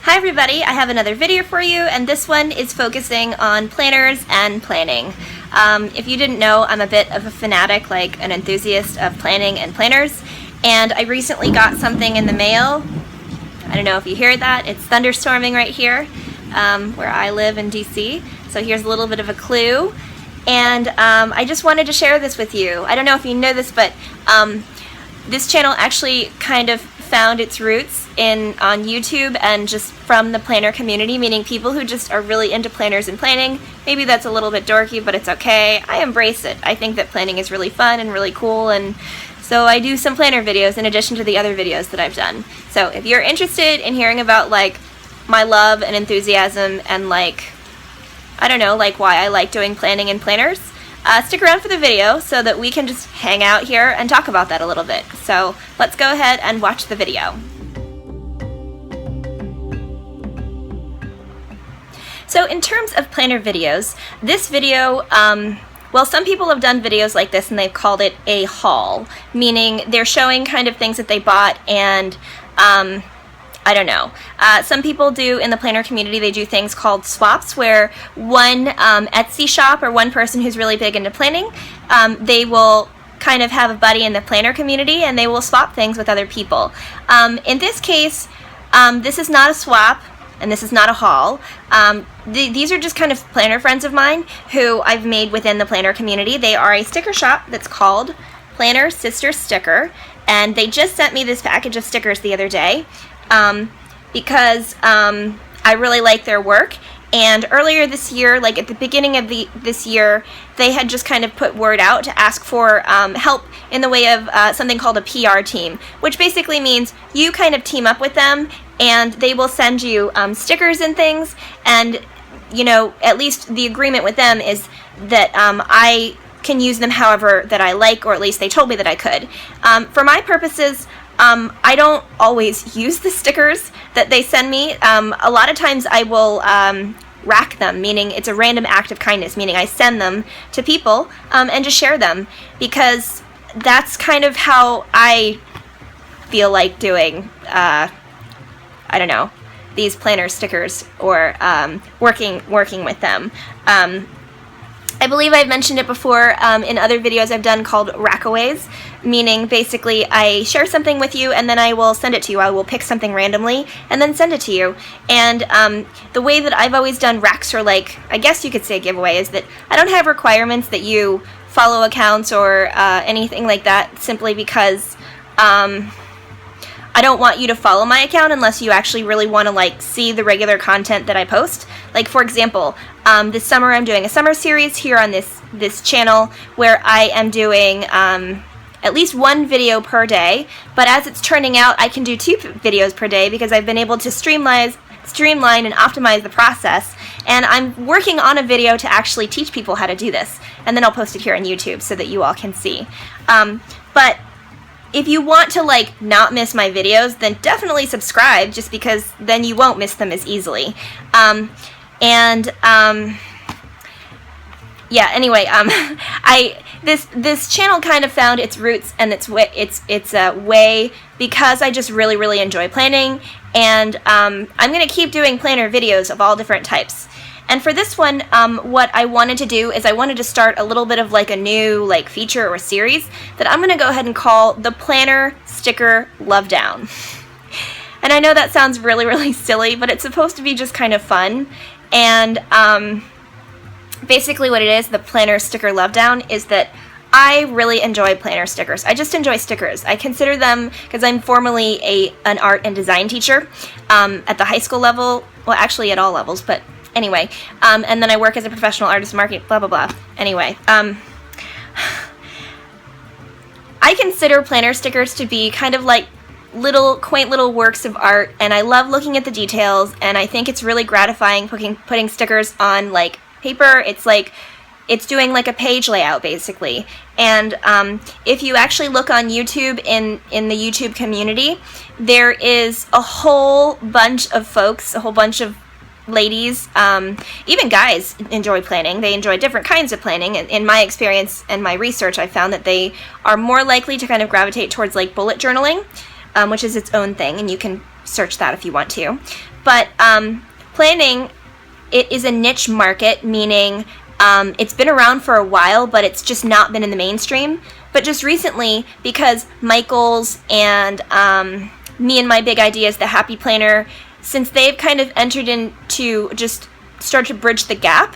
Hi everybody, I have another video for you, and this one is focusing on planners and planning. If you didn't know, I'm a bit of a fanatic, like an enthusiast of planning and planners, and I recently got something in the mail. I don't know if you hear that. It's thunderstorming right here, where I live in DC, so here's a little bit of a clue, and I just wanted to share this with you. I don't know if you know this, but this channel actually kind of found its roots on YouTube and just from the planner community, meaning people who just are really into planners and planning. Maybe that's a little bit dorky, but it's okay. I embrace it. I think that planning is really fun and really cool, and so I do some planner videos in addition to the other videos that I've done. So if you're interested in hearing about like my love and enthusiasm and like, I don't know, like why I like doing planning and planners, stick around for the video so that we can just hang out here and talk about that a little bit. So let's go ahead and watch the video. So in terms of planner videos, this video, well, some people have done videos like this and they've called it a haul, meaning they're showing kind of things that they bought and I don't know. Some people do, in the planner community, they do things called swaps, where one Etsy shop or one person who's really big into planning, they will kind of have a buddy in the planner community and they will swap things with other people. In this case, this is not a swap and this is not a haul. These are just kind of planner friends of mine who I've made within the planner community. They are a sticker shop that's called Planner Sister Sticker, and they just sent me this package of stickers the other day. Because I really like their work, and earlier this year, like at the beginning of this year, they had just kind of put word out to ask for help in the way of something called a PR team, which basically means you kind of team up with them and they will send you stickers and things, and you know, at least the agreement with them is that I can use them however that I like, or at least they told me that I could. For my purposes, I don't always use the stickers that they send me. A lot of times I will rack them, meaning it's a random act of kindness, meaning I send them to people and just share them, because that's kind of how I feel like doing, I don't know, these planner stickers, or working with them. I believe I've mentioned it before in other videos I've done called rackaways, meaning basically I share something with you and then I will send it to you. I will pick something randomly and then send it to you. And the way that I've always done racks, or like, I guess you could say giveaway, is that I don't have requirements that you follow accounts or anything like that, simply because I don't want you to follow my account unless you actually really want to like see the regular content that I post. Like, for example, this summer I'm doing a summer series here on this channel where I am doing at least one video per day, but as it's turning out I can do 2 videos per day because I've been able to streamline and optimize the process, and I'm working on a video to actually teach people how to do this, and then I'll post it here on YouTube so that you all can see. But if you want to like not miss my videos, then definitely subscribe, just because then you won't miss them as easily. Yeah, anyway, this channel kind of found its roots and its way because I just really enjoy planning, and I'm gonna keep doing planner videos of all different types. And for this one, what I wanted to do is I wanted to start a little bit of like a new like feature or series that I'm gonna go ahead and call the Planner Sticker Love Down. And I know that sounds really silly, but it's supposed to be just kind of fun. And basically what it is, the Planner Sticker Love Down, is that I really enjoy planner stickers. I just enjoy stickers. I consider them, because I'm formerly an art and design teacher at the high school level, well actually at all levels, but anyway, and then I work as a professional artist, marketing, blah blah blah. Anyway, I consider planner stickers to be kind of like quaint little works of art, and I love looking at the details, and I think it's really gratifying putting stickers on like paper. It's like it's doing like a page layout basically. And if you actually look on YouTube, in the YouTube community, there is a whole bunch of folks, a whole bunch of ladies, even guys enjoy planning. They enjoy different kinds of planning. In my experience and my research, I found that they are more likely to kind of gravitate towards like bullet journaling, which is its own thing, and you can search that if you want to. But planning, it is a niche market, meaning it's been around for a while, but it's just not been in the mainstream. But just recently, because Michael's and me and My Big Ideas, the Happy Planner, since they've kind of entered into just start to bridge the gap,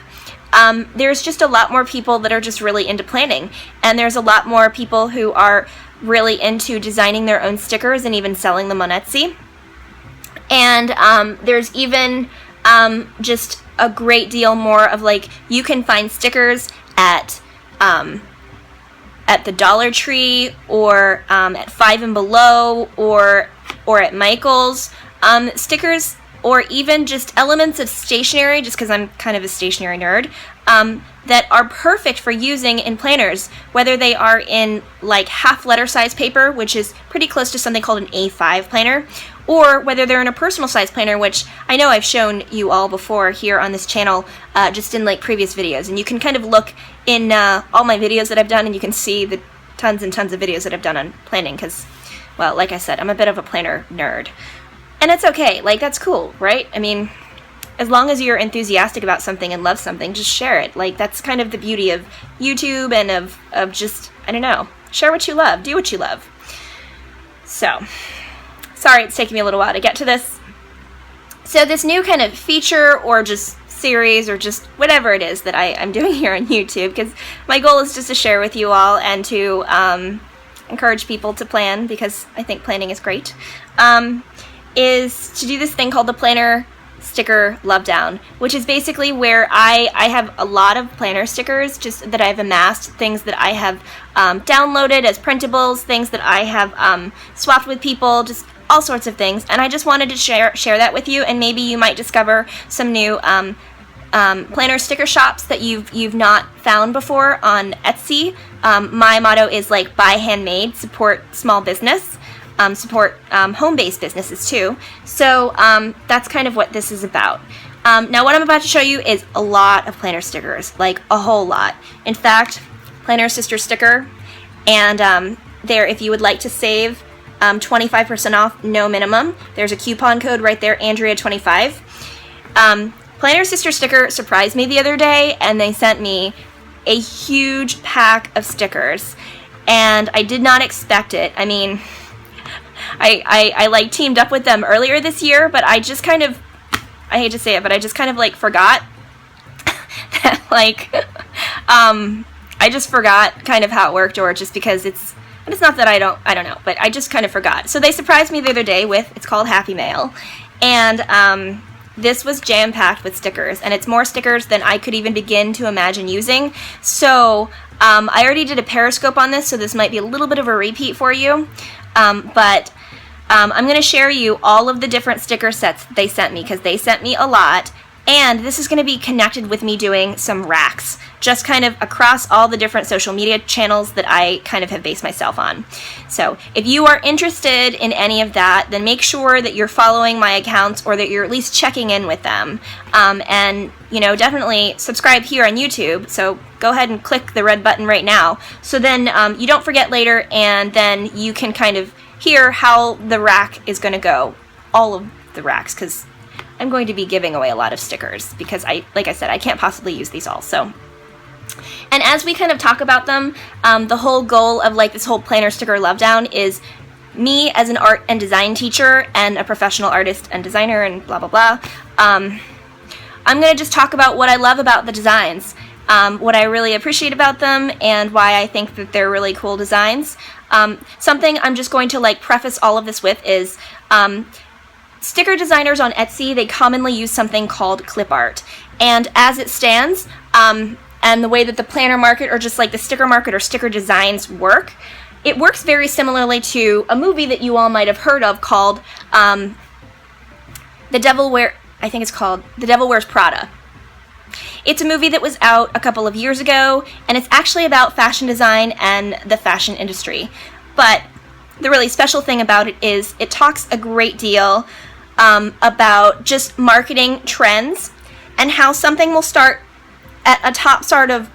there's just a lot more people that are just really into planning. And there's a lot more people who are really into designing their own stickers and even selling them on Etsy. And there's even just a great deal more of, like, you can find stickers at the Dollar Tree, or at Five and Below, or at Michael's. Stickers, or even just elements of stationery, just because I'm kind of a stationery nerd, that are perfect for using in planners, whether they are in like half letter size paper, which is pretty close to something called an A5 planner, or whether they're in a personal size planner, which I know I've shown you all before here on this channel, just in like previous videos. And you can kind of look in all my videos that I've done, and you can see the tons and tons of videos that I've done on planning, because, well, like I said, I'm a bit of a planner nerd. And it's okay, like, that's cool, right? I mean, as long as you're enthusiastic about something and love something, just share it. Like, that's kind of the beauty of YouTube and of just, I don't know, share what you love, do what you love. So, sorry it's taking me a little while to get to this. So this new kind of feature, or just series, or just whatever it is that I'm doing here on YouTube, because my goal is just to share with you all and to encourage people to plan, because I think planning is great, is to do this thing called the Planner Sticker Love Down, which is basically where I have a lot of planner stickers just that I've amassed, things that I have downloaded as printables, things that I have swapped with people, just all sorts of things. And I just wanted to share that with you, and maybe you might discover some new planner sticker shops that you've not found before on Etsy. My motto is, like, buy handmade, support small business. Support home-based businesses too. So that's kind of what this is about. Now what I'm about to show you is a lot of planner stickers, like a whole lot. In fact, Planner Sister sticker, and there, if you would like to save 25% off, no minimum, there's a coupon code right there, Andrea25. Planner Sister sticker surprised me the other day, and they sent me a huge pack of stickers, and I did not expect it. I mean, I like teamed up with them earlier this year, but I just kind of, I hate to say it, but I just kind of like forgot that, like, I just forgot kind of how it worked, or just because it's not that I don't know, but I just kind of forgot. So they surprised me the other day with, it's called Happy Mail, and this was jam-packed with stickers, and it's more stickers than I could even begin to imagine using. So I already did a Periscope on this, so this might be a little bit of a repeat for you. But I'm going to share you all of the different sticker sets they sent me, because they sent me a lot, and this is going to be connected with me doing some racks, just kind of across all the different social media channels that I kind of have based myself on. So if you are interested in any of that, then make sure that you're following my accounts, or that you're at least checking in with them, and, you know, definitely subscribe here on YouTube. So go ahead and click the red button right now, so then you don't forget later, and then you can kind of hear how the rack is going to go, all of the racks, because I'm going to be giving away a lot of stickers, because like I said, I can't possibly use these all. So, and as we kind of talk about them, the whole goal of, like, this whole planner sticker love down is me as an art and design teacher and a professional artist and designer and blah blah blah. I'm going to just talk about what I love about the designs, what I really appreciate about them, and why I think that they're really cool designs. Something I'm just going to, like, preface all of this with is sticker designers on Etsy, they commonly use something called clip art. And as it stands, and the way that the planner market, or just like the sticker market or sticker designs work, it works very similarly to a movie that you all might have heard of called I think it's called The Devil Wears Prada. It's a movie that was out a couple of years ago, and it's actually about fashion design and the fashion industry. But the really special thing about it is it talks a great deal about just marketing trends, and how something will start at a top sort of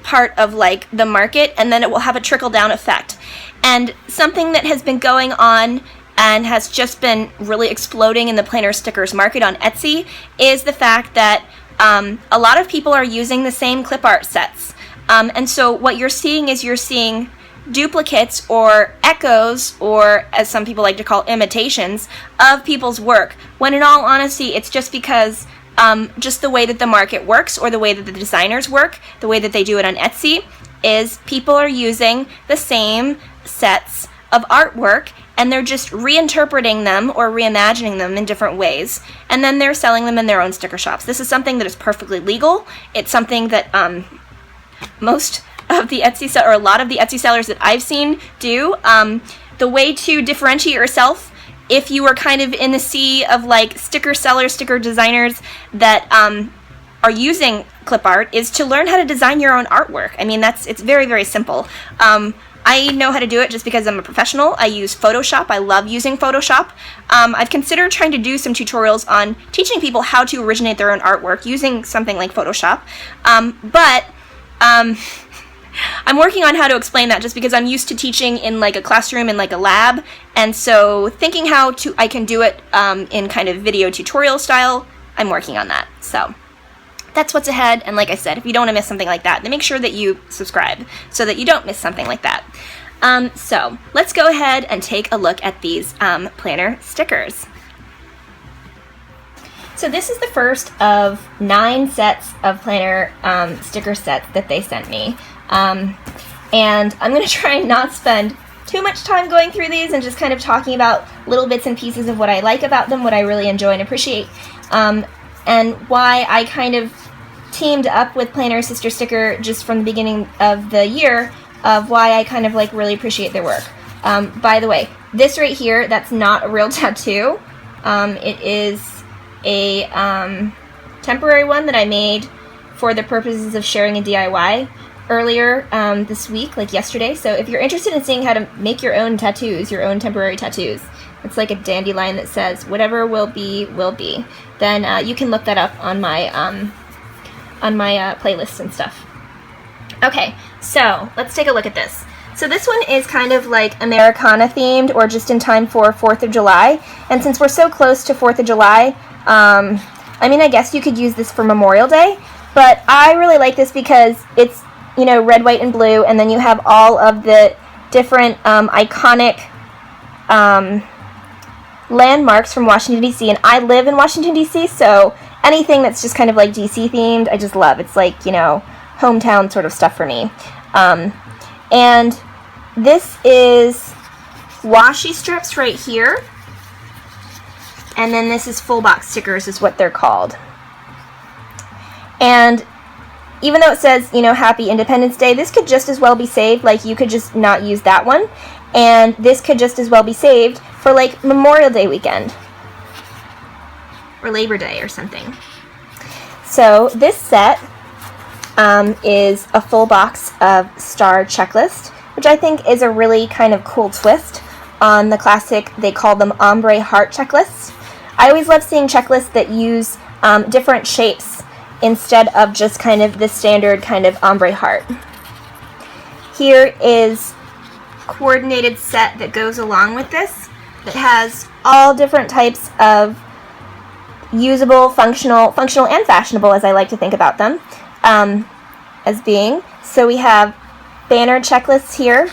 part of, like, the market, and then it will have a trickle-down effect. And something that has been going on and has just been really exploding in the planner stickers market on Etsy is the fact that a lot of people are using the same clip art sets. And so what you're seeing is you're seeing duplicates or echoes, or as some people like to call imitations, of people's work, when in all honesty it's just because just the way that the market works, or the way that the designers work, the way that they do it on Etsy, is people are using the same sets of artwork and they're just reinterpreting them or reimagining them in different ways, and then they're selling them in their own sticker shops. This is something that is perfectly legal. It's something that most of the Etsy or a lot of the Etsy sellers that I've seen do. The way to differentiate yourself, if you are kind of in the sea of like sticker sellers, sticker designers that are using clip art, is to learn how to design your own artwork. I mean, it's very, very simple. I know how to do it just because I'm a professional. I use Photoshop. I love using Photoshop. I've considered trying to do some tutorials on teaching people how to originate their own artwork using something like Photoshop. But I'm working on how to explain that, just because I'm used to teaching in like a classroom, in like a lab, and so thinking how I can do it in kind of video tutorial style, I'm working on that. So that's what's ahead, and like I said, if you don't want to miss something like that, then make sure that you subscribe so that you don't miss something like that. So let's go ahead and take a look at these planner stickers. So this is the first of 9 sets of planner sticker sets that they sent me. And I'm going to try and not spend too much time going through these and just kind of talking about little bits and pieces of what I like about them, what I really enjoy and appreciate, and why I kind of teamed up with Planner Sister Sticker just from the beginning of the year, of why I kind of like really appreciate their work. By the way, this right here, that's not a real tattoo. It is a temporary one that I made for the purposes of sharing a DIY earlier this week, like yesterday. So if you're interested in seeing how to make your own tattoos, your own temporary tattoos, it's like a dandelion that says whatever will be, then you can look that up on my playlist and stuff. Okay, so let's take a look at this. So this one is kind of like Americana themed, or just in time for 4th of July. And since we're so close to 4th of July, I mean, I guess you could use this for Memorial Day, but I really like this because it's, you know, red, white, and blue, and then you have all of the different iconic landmarks from Washington, D.C., and I live in Washington, D.C., so anything that's just kind of like D.C. themed, I just love. It's like, you know, hometown sort of stuff for me. And this is washi strips right here, and then this is full box stickers is what they're called. And even though it says, you know, Happy Independence Day, this could just as well be saved, like you could just not use that one, and this could just as well be saved for like Memorial Day weekend or Labor Day or something. So this set is a full box of star checklist, which I think is a really kind of cool twist on the classic, they call them ombre heart checklists. I always love seeing checklists that use different shapes instead of just kind of the standard kind of ombre heart. Here is a coordinated set that goes along with this that has all different types of usable, functional and fashionable, as I like to think about them, as being. So we have banner checklists here,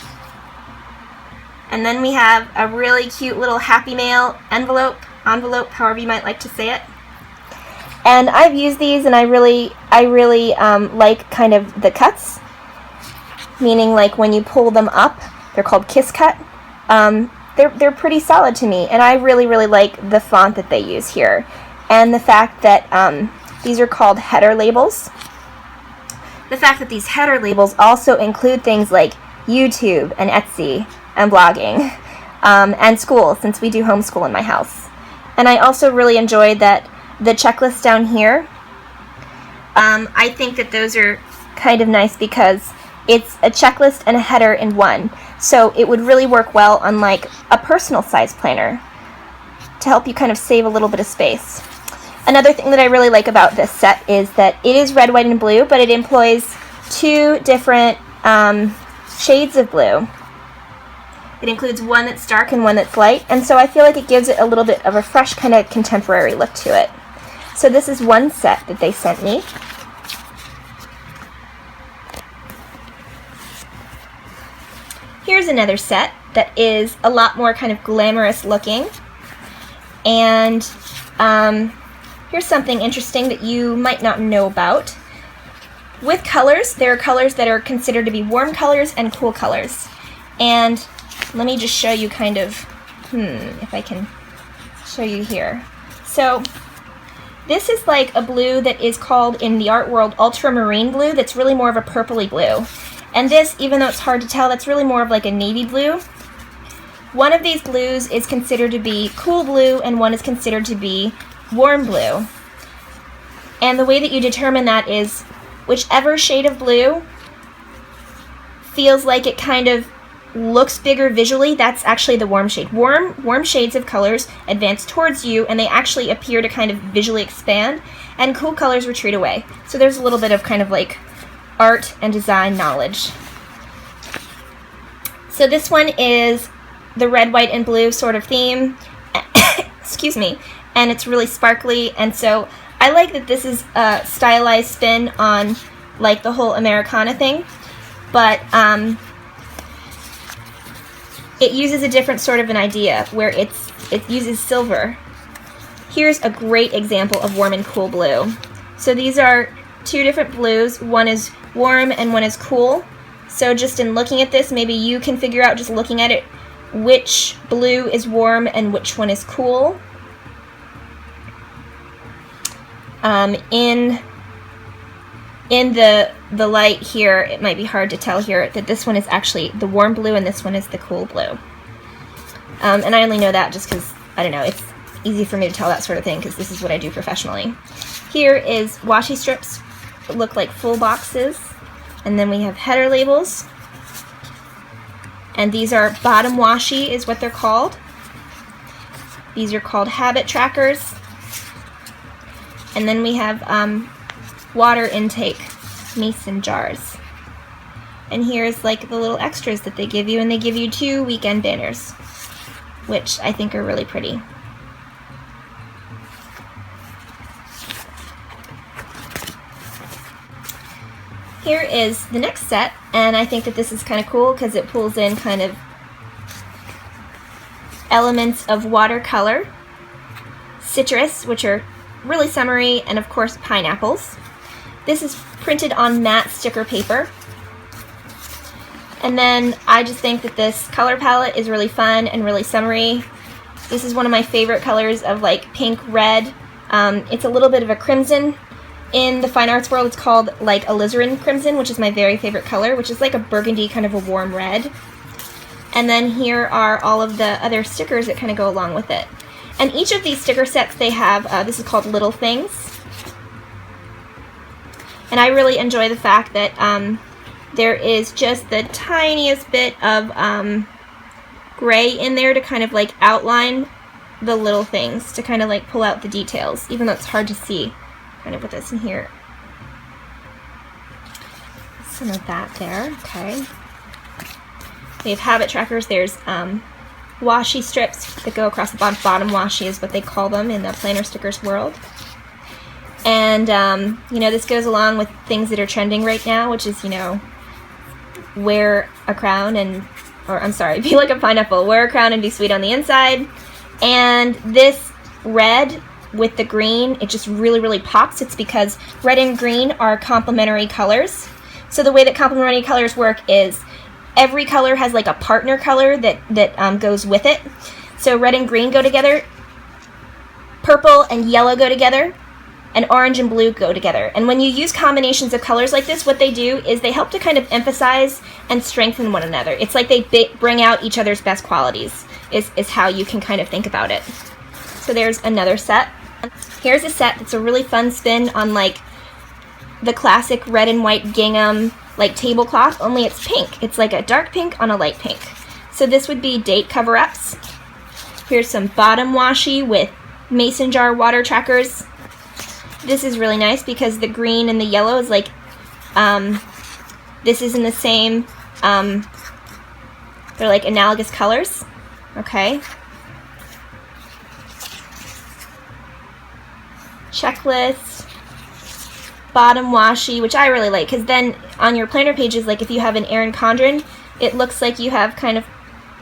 and then we have a really cute little Happy Mail envelope, however you might like to say it. And I've used these, and I really like kind of the cuts, meaning like when you pull them up, they're called kiss cut. They're pretty solid to me, and I really like the font that they use here, and the fact that these are called header labels. The fact that these header labels also include things like YouTube and Etsy and blogging and school, since we do homeschool in my house. And I also really enjoyed that the checklists down here, I think that those are kind of nice because it's a checklist and a header in one. So it would really work well on like a personal size planner to help you kind of save a little bit of space. Another thing that I really like about this set is that it is red, white, and blue, but it employs 2 different shades of blue, It includes one that's dark and one that's light, and so I feel like it gives it a little bit of a fresh kind of contemporary look to it. So this is one set that they sent me. Here's another set that is a lot more kind of glamorous looking, and here's something interesting that you might not know about. With colors, there are colors that are considered to be warm colors and cool colors. And let me just show you kind of, if I can show you here. So this is like a blue that is called in the art world ultramarine blue that's really more of a purpley blue. And this, even though it's hard to tell, that's really more of like a navy blue. One of these blues is considered to be cool blue and one is considered to be warm blue. And the way that you determine that is whichever shade of blue feels like it kind of looks bigger visually, that's actually the warm shade. Warm shades of colors advance towards you and they actually appear to kind of visually expand, and cool colors retreat away. So there's a little bit of kind of like art and design knowledge. So this one is the red, white, and blue sort of theme. Excuse me. And it's really sparkly, and so I like that this is a stylized spin on like the whole Americana thing, but it uses a different sort of an idea where it uses silver. Here's a great example of warm and cool blue. So these are two different blues. One is warm and one is cool. So just in looking at this, maybe you can figure out, just looking at it, which blue is warm and which one is cool. In the light here, it might be hard to tell here that this one is actually the warm blue and this one is the cool blue. And I only know that just because, I don't know, it's easy for me to tell that sort of thing because this is what I do professionally. Here is washi strips that look like full boxes, and then we have header labels. And these are bottom washi is what they're called. These are called habit trackers. And then we have water intake mason jars. And here's like the little extras that they give you, and they give you 2 weekend banners, which I think are really pretty. Here is the next set, and I think that this is kind of cool because it pulls in kind of elements of watercolor, citrus, which are really summery, and of course pineapples. This is printed on matte sticker paper. And then I just think that this color palette is really fun and really summery. This is one of my favorite colors of like pink, red. It's a little bit of a crimson. In the fine arts world, it's called like alizarin crimson, which is my very favorite color, which is like a burgundy, kind of a warm red. And then here are all of the other stickers that kind of go along with it. And each of these sticker sets, they have, this is called Little Things. And I really enjoy the fact that there is just the tiniest bit of gray in there to kind of like outline the little things, to kind of like pull out the details, even though it's hard to see kind of with this in here. Some of that there, okay. We have habit trackers. There's washi strips that go across the bottom washi is what they call them in the planner stickers world. And, you know, this goes along with things that are trending right now, which is, you know, wear a crown and, or I'm sorry, be like a pineapple, wear a crown and be sweet on the inside. And this red with the green, it just really, really pops. It's because red and green are complementary colors. So the way that complementary colors work is every color has like a partner color that goes with it. So red and green go together, purple and yellow go together, and orange and blue go together. And when you use combinations of colors like this, what they do is they help to kind of emphasize and strengthen one another. It's like they bring out each other's best qualities, is how you can kind of think about it. So there's another set. Here's a set that's a really fun spin on like the classic red and white gingham like tablecloth, only it's pink. It's like a dark pink on a light pink. So this would be date cover-ups. Here's some bottom washi with mason jar water trackers. This is really nice because the green and the yellow is like, this is in the same They're like analogous colors. Okay. Checklist. Bottom washi, which I really like, because then on your planner pages, like if you have an Erin Condren, it looks like you have kind of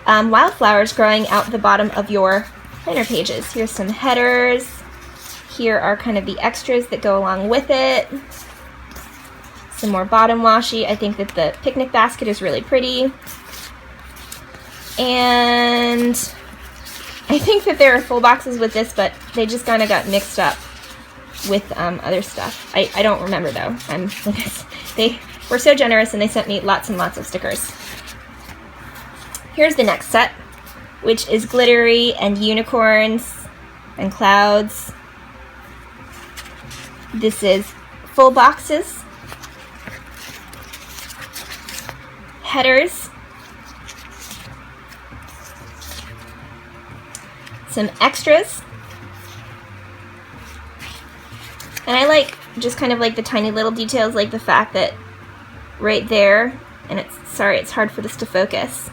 wildflowers growing out the bottom of your planner pages. Here's some headers. Here are kind of the extras that go along with it. Some more bottom washi. I think that the picnic basket is really pretty. And I think that there are full boxes with this, but they just kind of got mixed up with other stuff. I don't remember though. They were so generous and they sent me lots and lots of stickers. Here's the next set, which is glittery and unicorns and clouds. This is full boxes, headers, some extras, and I like just kind of like the tiny little details, like the fact that right there, and it's hard for this to focus,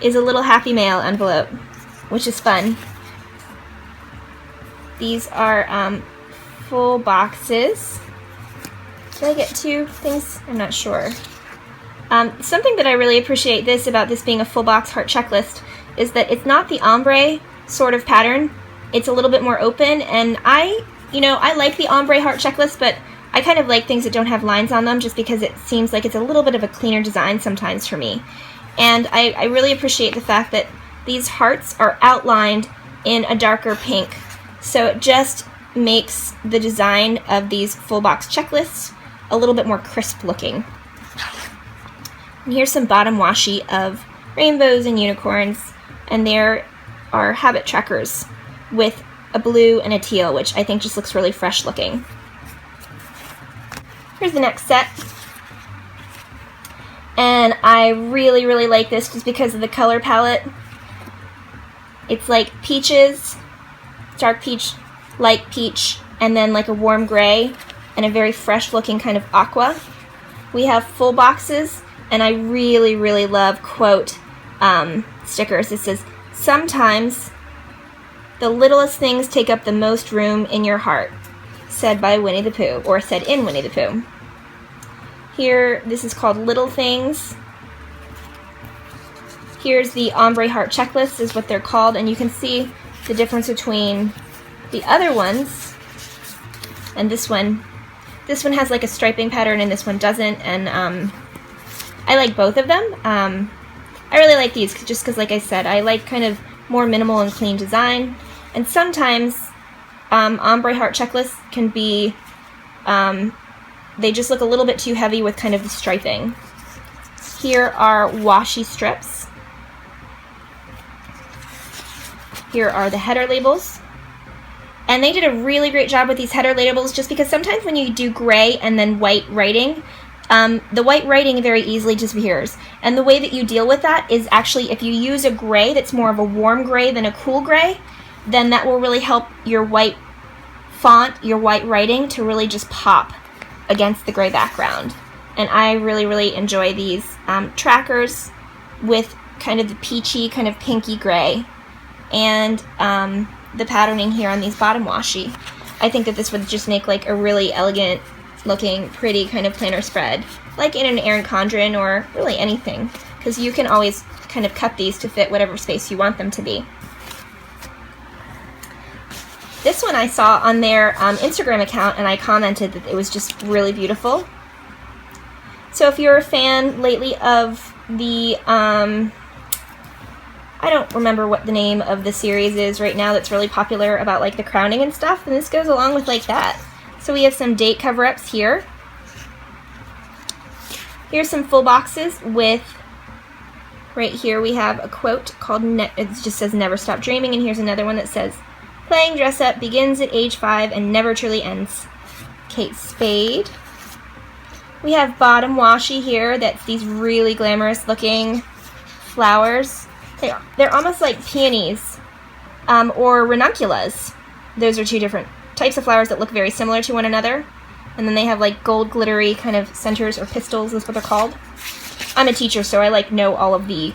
is a little happy mail envelope, which is fun. These are full boxes. Did I get 2 things? I'm not sure. Something that I really appreciate about this being a full box heart checklist is that it's not the ombre sort of pattern. It's a little bit more open, and I like the ombre heart checklist, but I kind of like things that don't have lines on them just because it seems like it's a little bit of a cleaner design sometimes for me. And I really appreciate the fact that these hearts are outlined in a darker pink. So it just makes the design of these full box checklists a little bit more crisp looking. And here's some bottom washi of rainbows and unicorns, and there are habit trackers with a blue and a teal, which I think just looks really fresh looking. Here's the next set. And I really, really like this just because of the color palette. It's like peaches, dark peach, light peach, and then like a warm gray and a very fresh looking kind of aqua. We have full boxes, and I really, really love quote stickers. It says, "Sometimes the littlest things take up the most room in your heart," said by Winnie the Pooh, or said in Winnie the Pooh. Here, this is called Little Things. Here's the ombre heart checklist is what they're called, and you can see the difference between the other ones and this one. This one has like a striping pattern and this one doesn't, and I like both of them. I really like these just because, like I said, I like kind of more minimal and clean design, and sometimes ombre heart checklists can be they just look a little bit too heavy with kind of the striping. Here are washi strips. Here are the header labels. And they did a really great job with these header labels just because sometimes when you do gray and then white writing, the white writing very easily disappears. And the way that you deal with that is actually if you use a gray that's more of a warm gray than a cool gray, then that will really help your white font, your white writing to really just pop against the gray background. And I really, really enjoy these trackers with kind of the peachy, kind of pinky gray, and the patterning here on these bottom washi. I think that this would just make like a really elegant looking, pretty kind of planner spread, like in an Erin Condren or really anything, because you can always kind of cut these to fit whatever space you want them to be. This one I saw on their Instagram account, and I commented that it was just really beautiful. So if you're a fan lately of the, I don't remember what the name of the series is right now that's really popular about like the crowning and stuff, and this goes along with like that. So we have some date cover-ups here. Here's some full boxes with, right here we have a quote called, it just says "Never Stop Dreaming," and here's another one that says, "Playing dress up begins at age 5 and never truly ends." Kate Spade. We have bottom washi here that's these really glamorous looking flowers. They're almost like peonies or ranunculus. Those are two different types of flowers that look very similar to one another. And then they have like gold glittery kind of centers, or pistils is what they're called. I'm a teacher, so I like know all of the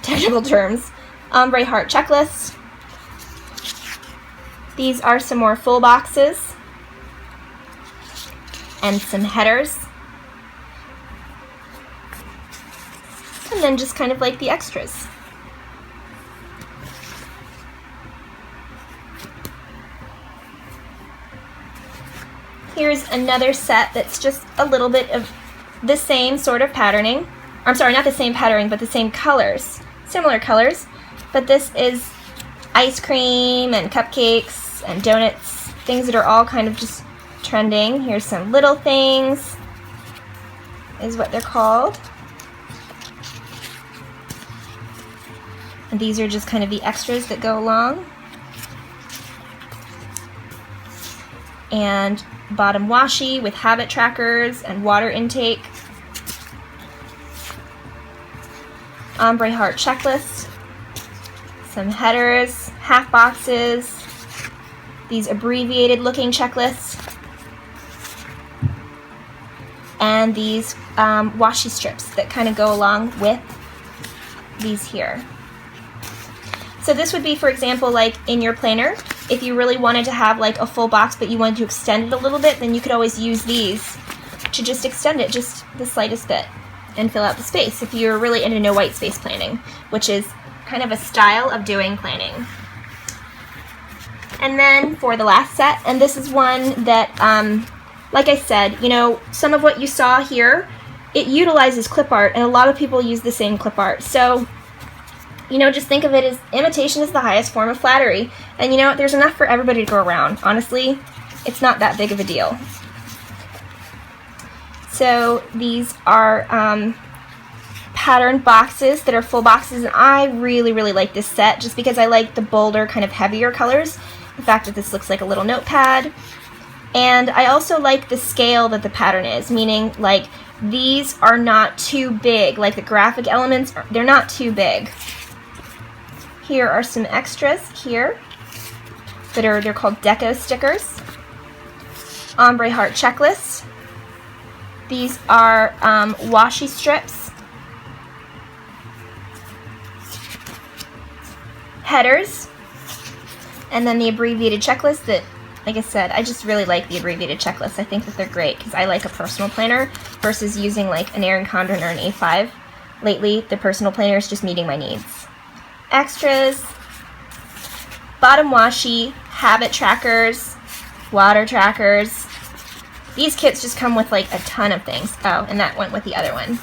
technical terms. Ombre heart checklist. These are some more full boxes and some headers. And then just kind of like the extras. Here's another set that's just a little bit of the same sort of patterning. I'm sorry, not the same patterning, but the same colors. Similar colors. But this is ice cream and cupcakes and donuts, things that are all kind of just trending. Here's some little things, is what they're called. And these are just kind of the extras that go along. And bottom washi with habit trackers and water intake. Ombre heart checklist. Some headers, half boxes, these abbreviated looking checklists, and these washi strips that kind of go along with these here. So this would be, for example, like in your planner, if you really wanted to have like a full box but you wanted to extend it a little bit, then you could always use these to just extend it just the slightest bit and fill out the space if you're really into no white space planning, which is kind of a style of doing planning. And then for the last set, and this is one that, like I said, you know, some of what you saw here, it utilizes clip art, and a lot of people use the same clip art. So, you know, just think of it as imitation is the highest form of flattery. And you know, there's enough for everybody to go around. Honestly, it's not that big of a deal. So these are patterned boxes that are full boxes, and I really like this set just because I like the bolder, kind of heavier colors. The fact that this looks like a little notepad. And I also like the scale that the pattern is, meaning like these are not too big, like the graphic elements, they're not too big. Here are some extras here that they're called deco stickers. Ombre heart checklist. These are washi strips. Headers, and then the abbreviated checklist that, like I said, I just really like the abbreviated checklists. I think that they're great because I like a personal planner versus using like an Erin Condren or an A5. Lately, the personal planner is just meeting my needs. Extras, bottom washi, habit trackers, water trackers. These kits just come with like a ton of things. Oh, and that went with the other one.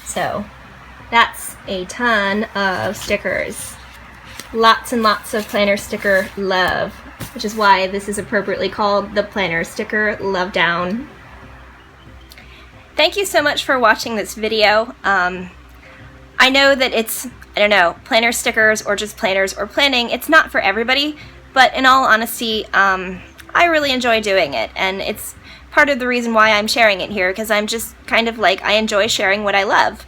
So that's a ton of stickers. Lots and lots of planner sticker love, which is why this is appropriately called the Planner Sticker Love Down. Thank you so much for watching this video. I know that it's, I don't know, planner stickers or just planners or planning, it's not for everybody, but in all honesty, I really enjoy doing it, and it's part of the reason why I'm sharing it here, because I'm just kind of like, I enjoy sharing what I love.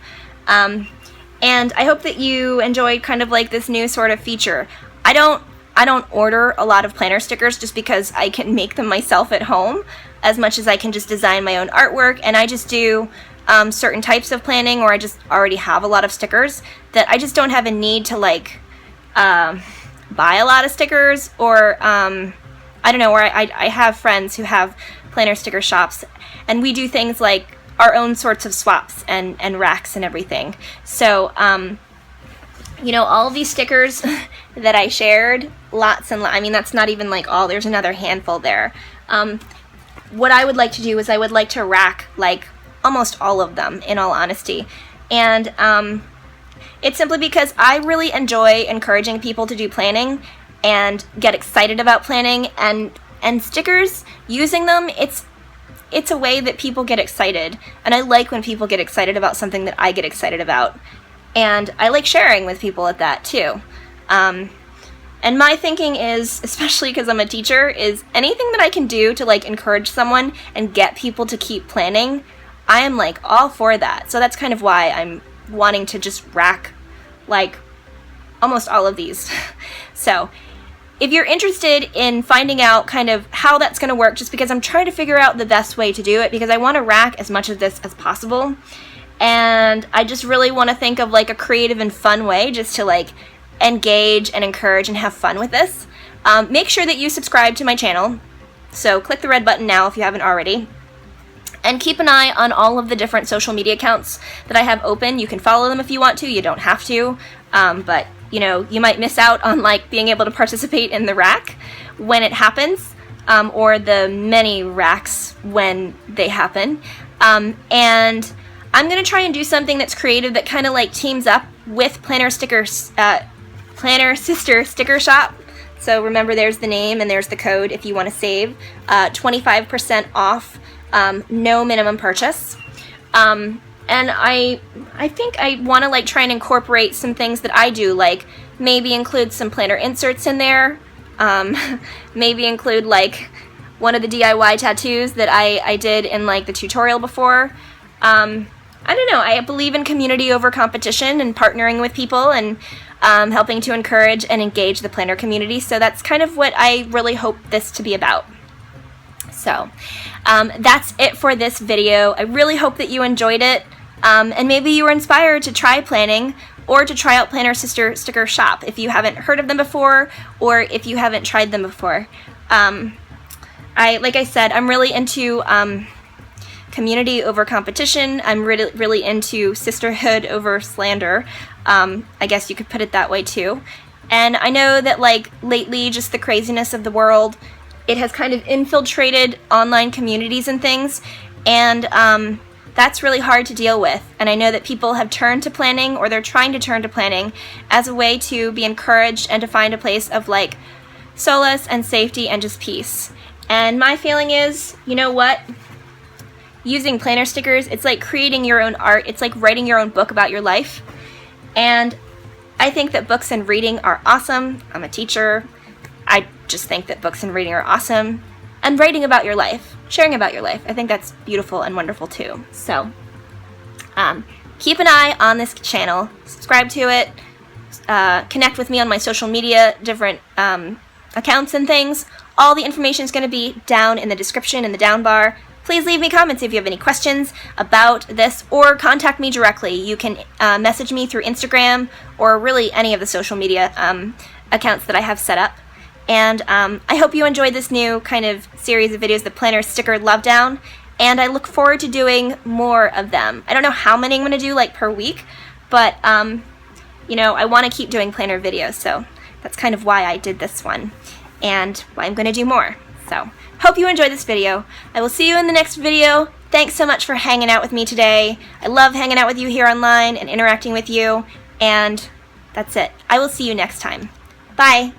And I hope that you enjoyed kind of like this new sort of feature. I don't order a lot of planner stickers just because I can make them myself at home as much as I can just design my own artwork, and I just do certain types of planning, or I just already have a lot of stickers that I just don't have a need to like buy a lot of stickers, or I don't know, where I have friends who have planner sticker shops, and we do things like our own sorts of swaps and racks and everything. So, you know, all of these stickers that I shared, lots and I mean, that's not even like all, there's another handful there. What I would like to do is I would like to rack like almost all of them, in all honesty. And it's simply because I really enjoy encouraging people to do planning and get excited about planning, and stickers, using them, it's a way that people get excited, and I like when people get excited about something that I get excited about, and I like sharing with people at that too. And my thinking is, especially because I'm a teacher, is anything that I can do to like encourage someone and get people to keep planning, I am like all for that. So that's kind of why I'm wanting to just rack like almost all of these. So if you're interested in finding out kind of how that's going to work, just because I'm trying to figure out the best way to do it, because I want to rack as much of this as possible, and I just really want to think of like a creative and fun way just to like engage and encourage and have fun with this. Make sure that you subscribe to my channel, so click the red button now if you haven't already. And keep an eye on all of the different social media accounts that I have open. You can follow them if you want to, you don't have to, but you know, you might miss out on like being able to participate in the rack when it happens, or the many racks when they happen. And I'm gonna try and do something that's creative that kind of like teams up with Planner Sister Sticker Shop. So remember, there's the name and there's the code if you want to save 25% off. No minimum purchase. And I think I want to like try and incorporate some things that I do, like maybe include some planner inserts in there, maybe include like one of the DIY tattoos that I did in like the tutorial before. I don't know, I believe in community over competition and partnering with people and helping to encourage and engage the planner community, so that's kind of what I really hope this to be about. So that's it for this video. I really hope that you enjoyed it, and maybe you were inspired to try planning or to try out Planner Sister Sticker Shop if you haven't heard of them before or if you haven't tried them before. Like I said, I'm really into community over competition. I'm really into sisterhood over slander. I guess you could put it that way too. And I know that like lately, just the craziness of the world, it has kind of infiltrated online communities and things, and that's really hard to deal with. And I know that people have turned to planning, or they're trying to turn to planning as a way to be encouraged and to find a place of like solace and safety and just peace. And my feeling is, you know what? Using planner stickers, it's like creating your own art. It's like writing your own book about your life. And I think that books and reading are awesome. I'm a teacher. I just think that books and reading are awesome. And writing about your life, sharing about your life, I think that's beautiful and wonderful too. So keep an eye on this channel, subscribe to it, connect with me on my social media, different accounts and things. All the information is going to be down in the description in the down bar. Please leave me comments if you have any questions about this, or contact me directly. You can message me through Instagram or really any of the social media accounts that I have set up. And I hope you enjoyed this new kind of series of videos, the Planner Sticker Lovedown, and I look forward to doing more of them. I don't know how many I'm going to do like per week, but you know, I want to keep doing planner videos, so that's kind of why I did this one and why I'm going to do more. So hope you enjoyed this video. I will see you in the next video. Thanks so much for hanging out with me today. I love hanging out with you here online and interacting with you, and that's it. I will see you next time. Bye.